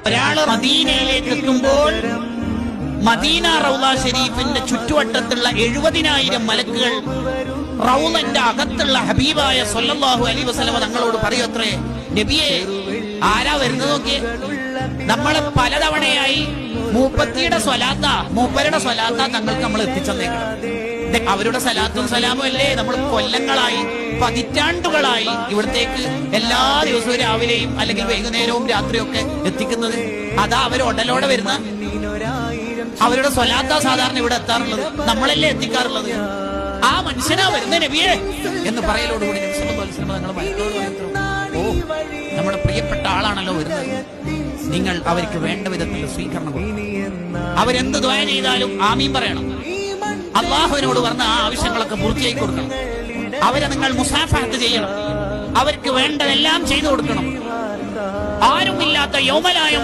ഒരാള് മദീനയിലേക്ക് എത്തുമ്പോൾ മദീന റൗള ഷരീഫിന്റെ ചുറ്റുവട്ടത്തുള്ള 70,000 മലക്കുകൾ റൗളന്റെ അകത്തുള്ള ഹബീബായ സ്വല്ലല്ലാഹു അലൈഹി വസല്ലം തങ്ങളോട് പറയത്രേ, നബിയെ ആരാ വരുന്നത് നോക്കിയേ. നമ്മളെ പലതവണയായി മൂപ്പത്തിയുടെ മൂപ്പരുടെ സ്വലാത്ത തങ്ങൾക്ക് നമ്മൾ എത്തിച്ചേക്കണം. അവരുടെ സലാത്തും സലാമും അല്ലേ നമ്മൾ കൊല്ലങ്ങളായി പതിറ്റാണ്ടുകളായി ഇവിടത്തേക്ക് എല്ലാ ദിവസവും രാവിലെയും അല്ലെങ്കിൽ വൈകുന്നേരവും രാത്രിയും ഒക്കെ എത്തിക്കുന്നത്. അതാ അവർ ഉടലോടെ വരുന്ന അവരുടെ സ്വലാത്ത സാധാരണ ഇവിടെ എത്താറുള്ളത്, നമ്മളല്ലേ എത്തിക്കാറുള്ളത്. ആ മനുഷ്യനാ വരുന്ന നബിയെ എന്ന് പറയലോടുകൂടി ഓ നമ്മുടെ പ്രിയപ്പെട്ട ആളാണല്ലോ വരുന്നത്, നിങ്ങൾ അവർക്ക് വേണ്ട വിധത്തിൽ സ്വീകരണം കൊടുക്കണം. അവരെന്ത് ദുആ ചെയ്താലും ആമീൻ പറയണം. അള്ളാഹുവിനോട് പറഞ്ഞ ആ ആവശ്യങ്ങളൊക്കെ പൂർത്തിയാക്കി കൊടുക്കണം. അവരെ നിങ്ങൾ മുസാഫഹത്ത് ചെയ്യണം. അവർക്ക് വേണ്ടതെല്ലാം ചെയ്തു കൊടുക്കണം. ആരുമില്ലാത്ത യൗമലായ